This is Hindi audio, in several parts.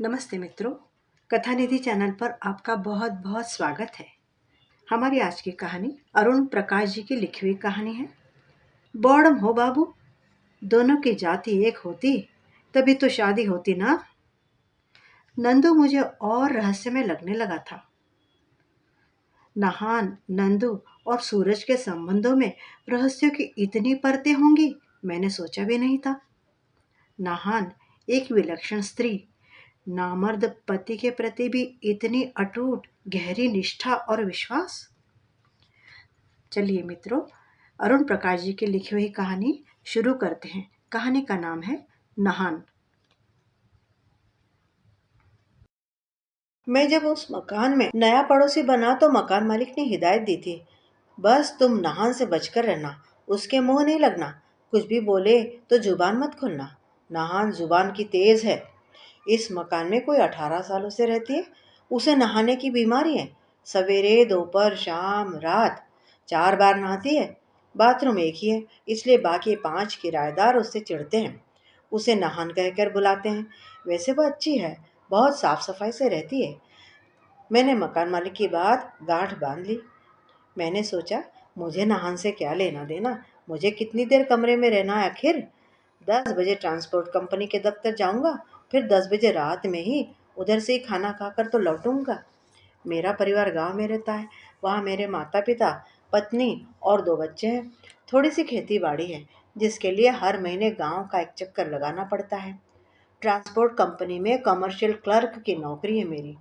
नमस्ते मित्रों, कथा निधि चैनल पर आपका बहुत बहुत स्वागत है। हमारी आज की कहानी अरुण प्रकाश जी की लिखी हुई कहानी है। बॉर्डम हो बाबू, दोनों की जाति एक होती तभी तो शादी होती ना। नंदू मुझे और रहस्यमय लगने लगा था। नहान, नंदू और सूरज के संबंधों में रहस्यों की इतनी परतें होंगी, मैंने सोचा भी नहीं था। नहान एक विलक्षण स्त्री, नामर्द पति के प्रति भी इतनी अटूट गहरी निष्ठा और विश्वास। चलिए मित्रों, अरुण प्रकाश जी की लिखी हुई कहानी शुरू करते हैं। कहानी का नाम है नहान। मैं जब उस मकान में नया पड़ोसी बना तो मकान मालिक ने हिदायत दी थी, बस तुम नहान से बचकर रहना, उसके मुंह नहीं लगना, कुछ भी बोले तो जुबान मत खोलना। नहान जुबान की तेज है। इस मकान में कोई 18 सालों से रहती है। उसे नहाने की बीमारी है। सवेरे, दोपहर, शाम, रात 4 बार नहाती है। बाथरूम एक ही है, इसलिए बाकी 5 किराएदार उससे चिढ़ते हैं। उसे नहान कहकर बुलाते हैं। वैसे वो अच्छी है, बहुत साफ सफाई से रहती है। मैंने मकान मालिक की बात गांठ बांध ली। मैंने सोचा, मुझे नहान से क्या लेना देना, मुझे कितनी देर कमरे में रहना है आखिर। 10 बजे ट्रांसपोर्ट कंपनी के दफ्तर जाऊंगा, फिर 10 बजे रात में ही उधर से ही खाना खाकर तो लौटूंगा। मेरा परिवार गांव में रहता है। वहाँ मेरे माता पिता, पत्नी और 2 बच्चे हैं। थोड़ी सी खेती बाड़ी है, जिसके लिए हर महीने गांव का एक चक्कर लगाना पड़ता है। ट्रांसपोर्ट कंपनी में कमर्शियल क्लर्क की नौकरी है मेरी।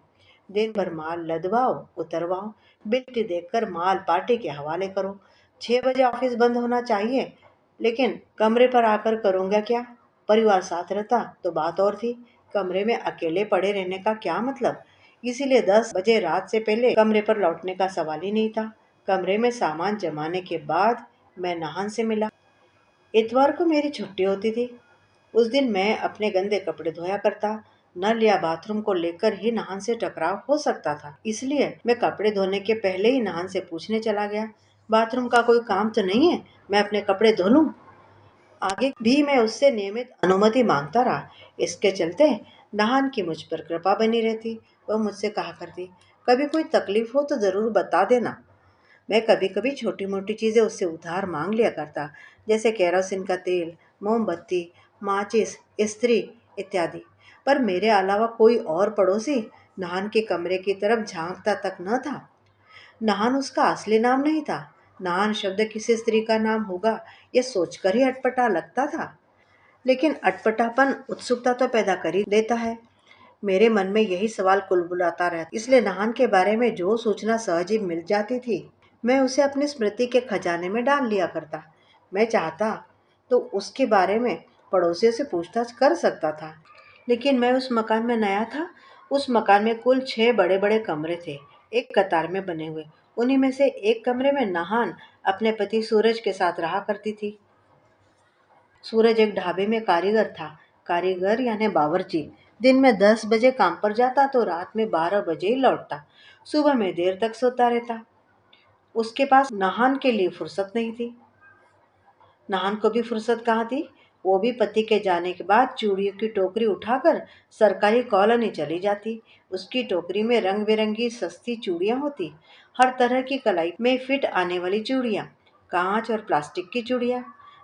दिन भर माल लदवाओ, उतरवाओ, बिल्टी देखकर माल पार्टी के हवाले करो। 6 बजे ऑफिस बंद होना चाहिए, लेकिन कमरे पर आकर करूँगा क्या। परिवार साथ रहता तो बात और थी। कमरे में अकेले पड़े रहने का क्या मतलब। इसीलिए 10 बजे रात से पहले कमरे पर लौटने का सवाल ही नहीं था। कमरे में सामान जमाने के बाद मैं नहान से मिला। इतवार को मेरी छुट्टी होती थी। उस दिन मैं अपने गंदे कपड़े धोया करता। नल या बाथरूम को लेकर ही नहान से टकराव हो सकता था, इसलिए मैं कपड़े धोने के पहले ही नहान से पूछने चला गया, बाथरूम का कोई काम तो नहीं है, मैं अपने कपड़े धो लूं। आगे भी मैं उससे नियमित अनुमति मांगता रहा। इसके चलते नहान की मुझ पर कृपा बनी रहती। वह मुझसे कहा करती, कभी कोई तकलीफ हो तो जरूर बता देना। मैं कभी कभी छोटी मोटी चीजें उससे उधार मांग लिया करता, जैसे केरोसिन का तेल, मोमबत्ती, माचिस, इस्त्री इत्यादि। पर मेरे अलावा कोई और पड़ोसी नहान के कमरे की तरफ झांकता तक न था। नहान उसका असली नाम नहीं था। नहान शब्द किसी स्त्री का नाम होगा, यह सोचकर ही अटपटा लगता था। लेकिन अटपटापन उत्सुकता तो पैदा कर ही देता है। मेरे मन में यही सवाल कुलबुलाता रहता, इसलिए नहान के बारे में जो सूचना सहज ही मिल जाती थी, मैं उसे अपनी स्मृति के खजाने में डाल लिया करता। मैं चाहता तो उसके बारे में पड़ोसियों से पूछताछ कर सकता था, लेकिन मैं उस मकान में नया था। उस मकान में कुल 6 बड़े बड़े कमरे थे, एक कतार में बने हुए। उन्हीं में से एक कमरे में नहान अपने पति सूरज के साथ रहा करती थी। सूरज एक ढाबे में कारीगर था। कारीगर यानी बावर्ची। दिन में 10 बजे काम पर जाता तो रात में 12 बजे ही लौटता। सुबह में देर तक सोता रहता। उसके पास नहान के लिए फुर्सत नहीं थी। नहान को भी फुर्सत कहाँ थी। वो भी पति के जाने के बाद चूड़ियों की टोकरी उठाकर सरकारी कॉलोनी चली जाती। उसकी टोकरी में रंग बिरंगी सस्ती चूड़ियां होती, हर तरह की कलाई में फिट आने वाली चूड़ियां, कांच और प्लास्टिक की चूड़ियां।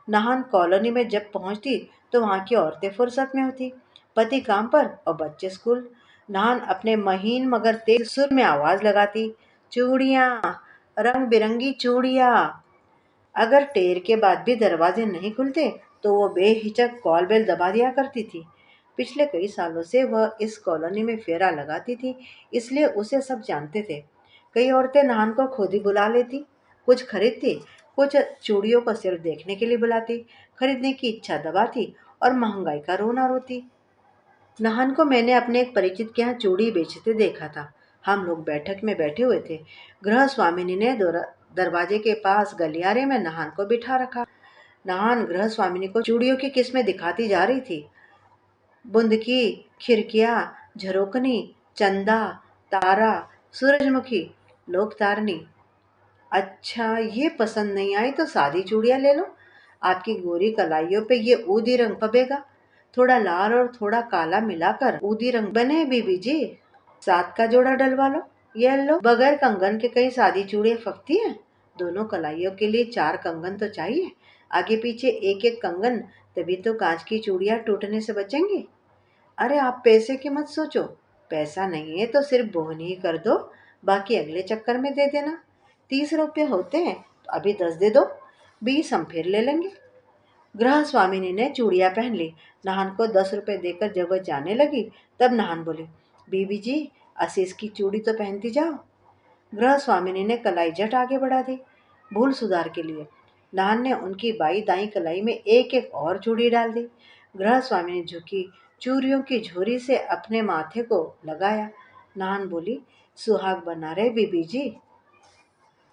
नहान कॉलोनी में जब पहुंचती तो वहां की औरतें फुर्सत में होती, पति काम पर और बच्चे स्कूल। नहान अपने महीन मगर तेज सुर में आवाज लगाती, चूड़ियां, रंग बिरंगी चूड़ियां। अगर टेर के बाद भी दरवाजे नहीं खुलते तो वो बेहिचक कॉल बेल दबा दिया करती थी। पिछले कई सालों से वह इस कॉलोनी में फेरा लगाती थी, इसलिए उसे सब जानते थे। कई औरतें नहान को खुद ही बुला लेती, कुछ खरीदती, कुछ चूड़ियों को सिर्फ देखने के लिए बुलाती, खरीदने की इच्छा दबाती और महंगाई का रोना रोती। नहान को मैंने अपने एक परिचित के यहाँ चूड़ी बेचते देखा था। हम लोग बैठक में बैठे हुए थे। गृह स्वामिनी ने दरवाजे के पास गलियारे में नहान को बिठा रखा। नहान गृह स्वामिनी को चूड़ियों की किस्में दिखाती जा रही थी। बुंदकी, खिरकिया, झरोकनी, चंदा, तारा, सूरजमुखी, लोकतारनी। अच्छा, ये पसंद नहीं आई तो सादी चूड़ियां ले लो। आपकी गोरी कलाइयों पे ये ऊदी रंग पबेगा। थोड़ा लाल और थोड़ा काला मिलाकर ऊदी रंग बने बीबी जी। 7 का जोड़ा डलवा लो। ये लो, बगैर कंगन के कई सादी चूड़ियां फकती हैं। दोनों कलाइयों के लिए 4 कंगन तो चाहिए, आगे पीछे एक एक कंगन, तभी तो कांच की चूड़ियां टूटने से बचेंगी। अरे आप पैसे की मत सोचो, पैसा नहीं है तो सिर्फ बोहनी ही कर दो, बाकी अगले चक्कर में दे देना। 30 रुपये होते हैं तो अभी 10 दे दो, 20 हम फिर ले लेंगे। गृह स्वामिनी ने चूड़ियां पहन ली। नाहन को 10 रुपए देकर जब वह जाने लगी, तब नाहन बोली, बीबी जी असीस की चूड़ी तो पहनती जाओ। गृह स्वामिनी ने कलाई झट आगे बढ़ा दी, भूल सुधार के लिए। नाहन ने उनकी बाई दाई कलाई में एक एक और चूड़ी डाल दी। गृह स्वामिनी झुकी, चूड़ियों की झोरी से अपने माथे को लगाया। नाहन बोली, सुहाग बना रहे बीबी जी।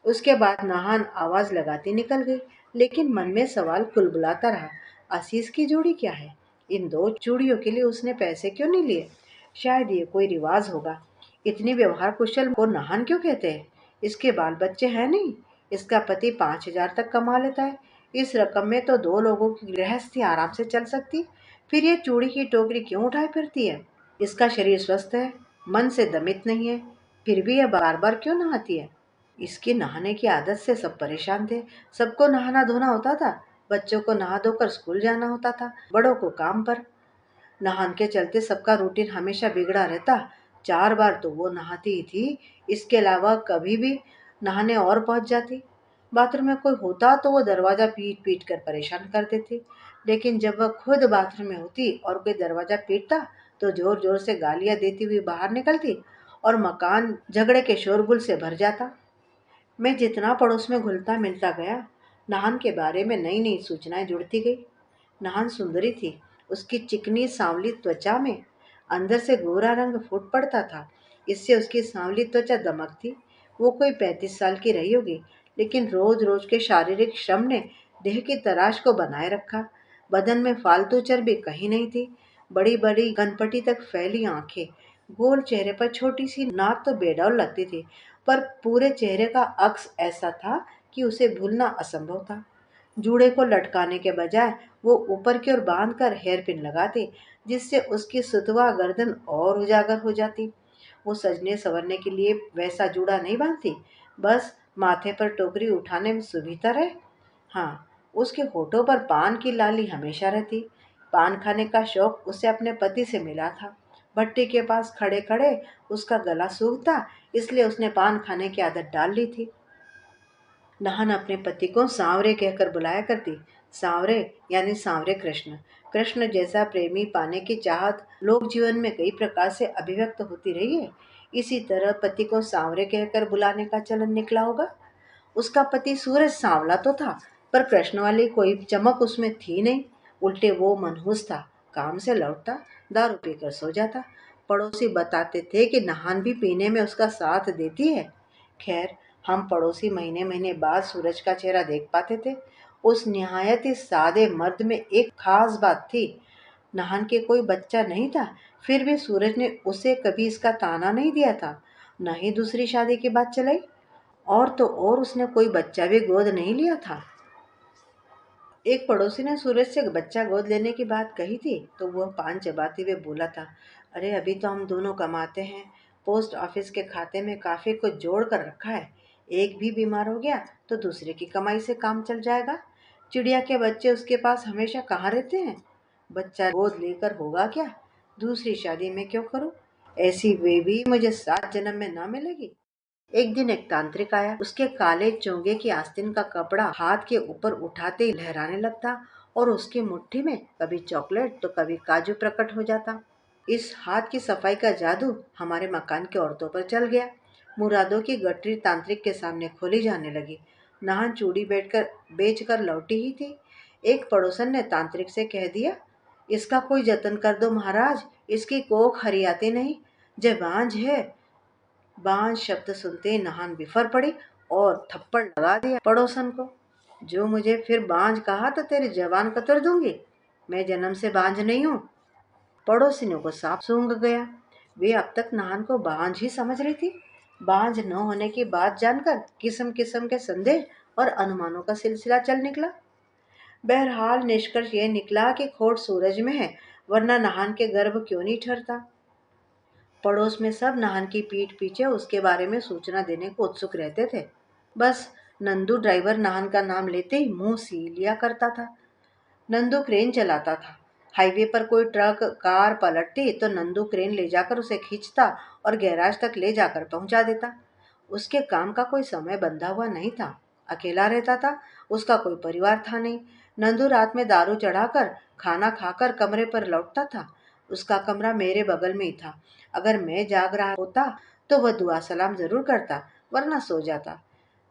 उसके बाद नाहन आवाज लगाती निकल गई, लेकिन मन में सवाल कुलबुलाता रहा, आशीष की जोड़ी क्या है? इन 2 चूड़ियों के लिए उसने पैसे क्यों नहीं लिए? शायद ये कोई रिवाज होगा। इतनी व्यवहार कुशल को नाहन क्यों कहते हैं? इसके बाल बच्चे हैं नहीं। इसका पति 5,000 तक कमा लेता है। इस रकम में तो 2 लोगों की गृहस्थी आराम से चल सकती। फिर ये चूड़ी की टोकरी क्यों उठाए फिरती है? इसका शरीर स्वस्थ है, मन से दमित नहीं है, फिर भी यह बार बार क्यों नहाती है? इसकी नहाने की आदत से सब परेशान थे। सबको नहाना धोना होता था, बच्चों को नहा धोकर स्कूल जाना होता था, बड़ों को काम पर। नहान के चलते सबका रूटीन हमेशा बिगड़ा रहता। 4 बार तो वो नहाती ही थी, इसके अलावा कभी भी नहाने और पहुंच जाती। बाथरूम में कोई होता तो वो दरवाजा पीट पीट कर परेशान कर देती, लेकिन जब वह खुद बाथरूम में होती और कोई दरवाजा पीटता तो जोर जोर से गालियां देती हुई बाहर निकलती और मकान झगड़े के शोरगुल से भर जाता। मैं जितना पड़ोस में घुलता मिलता गया, नाहन के बारे में नई नई सूचनाएं जुड़ती गई। नाहन सुंदरी थी। उसकी चिकनी सांवली त्वचा में अंदर से गोरा रंग फूट पड़ता था। इससे उसकी सांवली त्वचा दमकती। वो कोई 35 साल की रही होगी, लेकिन रोज रोज के शारीरिक श्रम ने देह की तराश को बनाए रखा। बदन में फालतू चर्बी कहीं नहीं थी। बड़ी बड़ी गनपटी तक फैली आंखें, गोल चेहरे पर छोटी सी नाक तो बेडौल लगती थी, पर पूरे चेहरे का अक्स ऐसा था कि उसे भूलना असंभव था। जूड़े को लटकाने के बजाय वो ऊपर की ओर बांधकर हेयर पिन लगाती, जिससे उसकी सुतवा गर्दन और उजागर हो जाती। वो सजने संवरने के लिए वैसा जूड़ा नहीं बांधती, बस माथे पर टोकरी उठाने में सुविधा रहे। हाँ, उसके होठों पर पान की लाली हमेशा रहती। पान खाने का शौक उसे अपने पति से मिला था। भट्टी के पास खड़े खड़े उसका गला सूखता, इसलिए उसने पान खाने की आदत डाल ली थी। नाहन अपने पति को सांवरे कहकर बुलाया करती। सांवरे यानी सांवरे कृष्ण। कृष्ण जैसा प्रेमी पाने की चाहत लोक जीवन में कई प्रकार से अभिव्यक्त होती रही है। इसी तरह पति को सांवरे कहकर बुलाने का चलन निकला होगा। उसका पति सूरज सांवला तो था, पर कृष्ण वाली कोई चमक उसमें थी नहीं। उल्टे वो मनहूस था, काम से लौटता, दारू पीकर सो जाता। पड़ोसी बताते थे कि नहान भी पीने में उसका साथ देती है। खैर, हम पड़ोसी महीने महीने बाद सूरज का चेहरा देख पाते थे। उस निहायत ही सादे मर्द में एक खास बात थी, नहान के कोई बच्चा नहीं था, फिर भी सूरज ने उसे कभी इसका ताना नहीं दिया था, न ही दूसरी शादी की बात चलाई। और तो और उसने कोई बच्चा भी गोद नहीं लिया था। एक पड़ोसी ने सूरज से बच्चा गोद लेने की बात कही थी, तो वह पान चबाते हुए बोला था, अरे अभी तो हम दोनों कमाते हैं, पोस्ट ऑफिस के खाते में काफी कुछ जोड़ कर रखा है। एक भी बीमार हो गया तो दूसरे की कमाई से काम चल जाएगा। चिड़िया के बच्चे उसके पास हमेशा कहाँ रहते हैं? बच्चा गोद लेकर होगा क्या? दूसरी शादी में क्यों करूं? ऐसी वे भी मुझे 7 जन्म में ना मिलेगी। एक दिन एक तांत्रिक आया। उसके काले चोंगे की आस्तीन का कपड़ा हाथ के ऊपर उठाते ही लहराने लगता और उसकी मुट्ठी में कभी चॉकलेट तो कभी काजू प्रकट हो जाता। इस हाथ की सफाई का जादू हमारे मकान की औरतों पर चल गया। मुरादों की गठरी तांत्रिक के सामने खोली जाने लगी। नाहन चूड़ी बेच कर लौटी ही थी। एक पड़ोसन ने तांत्रिक से कह दिया, इसका कोई जतन कर दो महाराज, इसकी कोख हरियाती नहीं, जय बांझ है। बांझ शब्द सुनते ही नहान बिफर पड़ी और थप्पड़ लगा दिया पड़ोसन को। जो मुझे फिर बांझ कहा तो तेरी जवान कतर दूंगी। मैं जन्म से बांझ नहीं हूँ। पड़ोसिनों को साफ सूंघ गया। वे अब तक नहान को बांझ ही समझ रही थी। बांझ न होने की बात जानकर किस्म किस्म के संदेह और अनुमानों का सिलसिला चल निकला। बहरहाल निष्कर्ष यह निकला कि खोट सूरज में है, वरना नहान के गर्भ क्यों नहीं ठहरता। पड़ोस में सब नहान की पीठ पीछे उसके बारे में सूचना देने को उत्सुक रहते थे। बस नंदू ड्राइवर नहान का नाम लेते ही मुंह सी लिया करता था। नंदू क्रेन चलाता था। हाईवे पर कोई ट्रक कार पलटती तो नंदू क्रेन ले जाकर उसे खींचता और गैराज तक ले जाकर पहुंचा देता। उसके काम का कोई समय बंधा हुआ नहीं था। अकेला रहता था। उसका कोई परिवार था नहीं। नंदू रात में दारू चढ़ाकर खाना खाकर कमरे पर लौटता था। उसका कमरा मेरे बगल में ही था। अगर मैं जाग रहा होता तो वह दुआ सलाम जरूर करता, वरना सो जाता।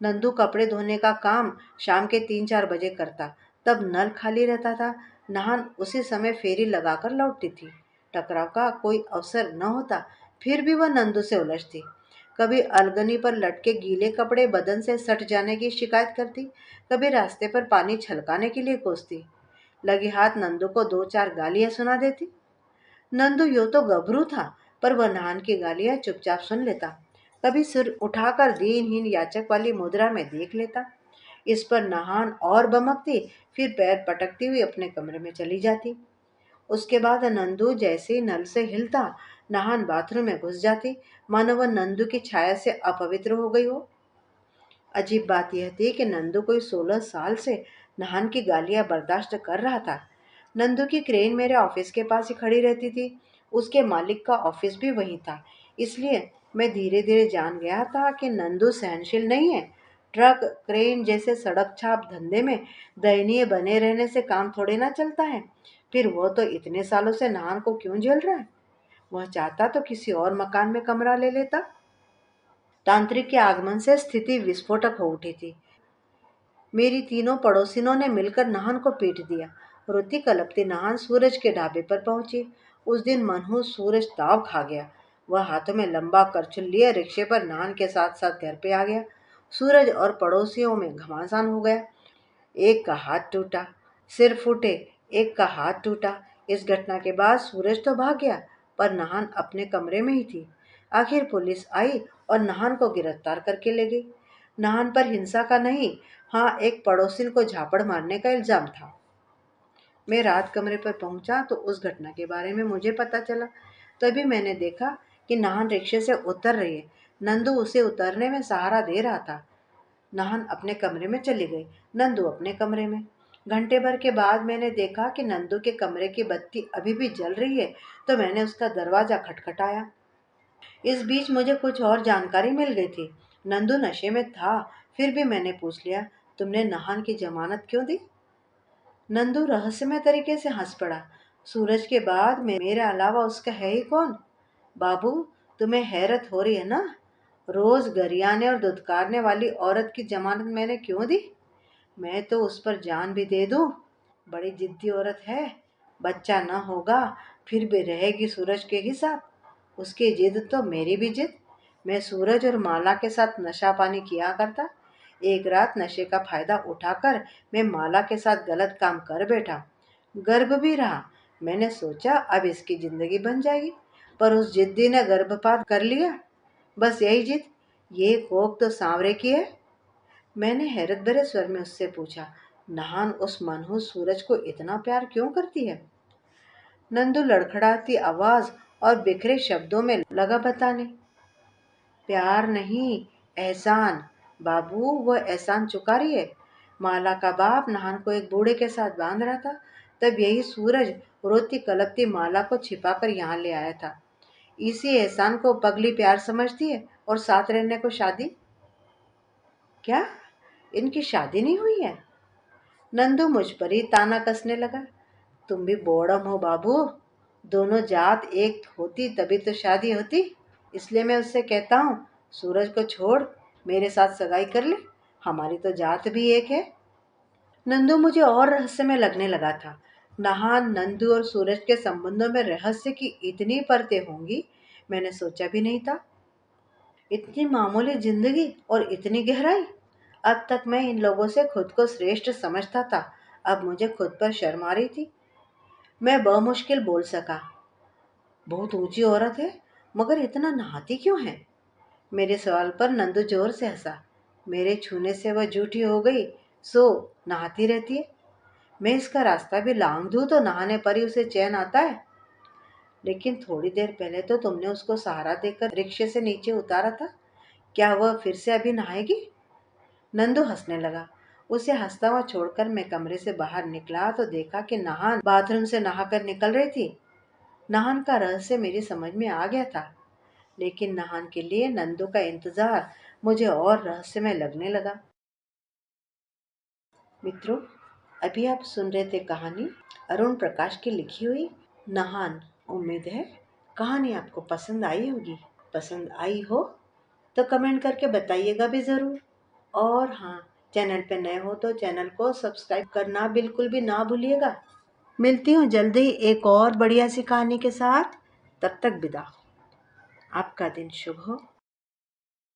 नंदू कपड़े धोने का काम शाम के 3-4 बजे करता। तब नल खाली रहता था। नहान उसी समय फेरी लगाकर लौटती थी। टकराव का कोई अवसर न होता, फिर भी वह नंदू से उलझती। कभी अलगनी पर लटके गीले कपड़े बदन से सट जाने की शिकायत करती, कभी रास्ते पर पानी छलकाने के लिए कोसती। लगे हाथ नंदू को 2-4 गालियां सुना देती। नंदू यो तो गभरू था, पर वह नहान की गालियां चुपचाप सुन लेता। कभी सिर उठाकर दीनहीन याचक वाली मुद्रा में देख लेता। इस पर नहान और बमकती, फिर पैर पटकती हुई अपने कमरे में चली जाती। उसके बाद नंदू जैसे ही नल से हिलता, नहान बाथरूम में घुस जाती, मानो वह नंदू की छाया से अपवित्र हो गई हो। अजीब बात यह थी कि नंदू कोई 16 साल से नहान की गालियां बर्दाश्त कर रहा था। नंदू की क्रेन मेरे ऑफिस के पास ही खड़ी रहती थी। उसके मालिक का ऑफिस भी वहीं था। इसलिए मैं धीरे धीरे जान गया था कि नंदू सहनशील नहीं है। ट्रक क्रेन जैसे सड़क छाप धंधे में दयनीय बने रहने से काम थोड़े ना चलता है। फिर वो तो इतने सालों से नहान को क्यों झेल रहा है। वह चाहता तो किसी और मकान में कमरा ले लेता। तांत्रिक के आगमन से स्थिति विस्फोटक हो उठी थी। मेरी तीनों पड़ोसिनों ने मिलकर नहान को पीट दिया। रोती कलपती नहान सूरज के ढाबे पर पहुंची। उस दिन मनहूस सूरज ताव खा गया। वह हाथों में लंबा करछुल लिए रिक्शे पर नहान के साथ साथ घर पे आ गया। सूरज और पड़ोसियों में घमासान हो गया। एक का हाथ टूटा, सिर फूटे, एक का हाथ टूटा। इस घटना के बाद सूरज तो भाग गया, पर नहान अपने कमरे में ही थी। आखिर पुलिस आई और नहान को गिरफ्तार करके ले गई। नहान पर हिंसा का नहीं, हाँ, एक पड़ोसिन को झापड़ मारने का इल्जाम था। मैं रात कमरे पर पहुंचा तो उस घटना के बारे में मुझे पता चला। तभी मैंने देखा कि नहान रिक्शे से उतर रही है। नंदू उसे उतरने में सहारा दे रहा था। नहान अपने कमरे में चली गई, नंदू अपने कमरे में। घंटे भर के बाद मैंने देखा कि नंदू के कमरे की बत्ती अभी भी जल रही है, तो मैंने उसका दरवाजा खटखटाया। इस बीच मुझे कुछ और जानकारी मिल गई थी। नंदू नशे में था, फिर भी मैंने पूछ लिया, तुमने नहान की जमानत क्यों दी। नंदू रहस्यमय तरीके से हंस पड़ा। सूरज के बाद मेरे अलावा उसका है ही कौन। बाबू, तुम्हें हैरत हो रही है ना। रोज गरियाने और दुत्कारने वाली औरत की जमानत मैंने क्यों दी। मैं तो उस पर जान भी दे दूं। बड़ी जिद्दी औरत है। बच्चा न होगा, फिर भी रहेगी सूरज के ही साथ। उसकी जिद तो मेरी भी जिद। मैं सूरज और माला के साथ नशा पानी किया करता। एक रात नशे का फायदा उठाकर मैं माला के साथ गलत काम कर बैठा। गर्भ भी रहा। मैंने सोचा अब इसकी जिंदगी बन जाएगी, पर उस जिद्दी ने गर्भपात कर लिया। बस यही जिद। ये कोख तो सांवरे की है। मैंने हैरत भरे स्वर में उससे पूछा, नहान उस मनहूस सूरज को इतना प्यार क्यों करती है। नंदू लड़खड़ाती आवाज और बिखरे शब्दों में लगा बताने, प्यार नहीं, एहसान। बाबू, वह एहसान चुका रही है। माला का बाप नहान को एक बूढ़े के साथ बांध रहा था। तब यही सूरज रोती कलपती माला को छिपाकर यहाँ ले आया था। इसी एहसान को पगली प्यार समझती है और साथ रहने को शादी। क्या इनकी शादी नहीं हुई है। नंदू मुझ पर ही ताना कसने लगा। तुम भी बोड़म हो बाबू। दोनों जात एक होती तभी तो शादी होती। इसलिए मैं उससे कहता हूँ, सूरज को छोड़, मेरे साथ सगाई कर ले। हमारी तो जात भी एक है। नंदू मुझे और रहस्य में लगने लगा था। नहान, नंदू और सूरज के संबंधों में रहस्य की इतनी परतें होंगी, मैंने सोचा भी नहीं था। इतनी मामूली जिंदगी और इतनी गहराई। अब तक मैं इन लोगों से खुद को श्रेष्ठ समझता था। अब मुझे खुद पर शर्म आ रही थी। मैं बमुश्किल बोल सका, बहुत ऊंची औरत है, मगर इतना नहाती क्यों है। मेरे सवाल पर नंदू जोर से हंसा। मेरे छूने से वह झूठी हो गई, सो नहाती रहती है। मैं इसका रास्ता भी लांग दूं तो नहाने पर ही उसे चैन आता है। लेकिन थोड़ी देर पहले तो तुमने उसको सहारा देकर रिक्शे से नीचे उतारा था। क्या वह फिर से अभी नहाएगी? नंदू हंसने लगा। उसे हंसता हुआ छोड़कर मैं कमरे से बाहर निकला तो देखा कि नाहन बाथरूम से नहाकर निकल रही थी। नाहन का रहस्य मेरी समझ में आ गया था, लेकिन नाहन के लिए नंदू का इंतजार मुझे और रहस्यमय लगने लगा। मित्रों, अभी आप सुन रहे थे कहानी अरुण प्रकाश की लिखी हुई नाहन। उम्मीद है कहानी आपको पसंद आई होगी। पसंद आई हो तो कमेंट करके बताइएगा भी ज़रूर। और हाँ, चैनल पे नए हो तो चैनल को सब्सक्राइब करना बिल्कुल भी ना भूलिएगा। मिलती हूँ जल्दी एक और बढ़िया सी कहानी के साथ। तब तक विदा। आपका दिन शुभ हो।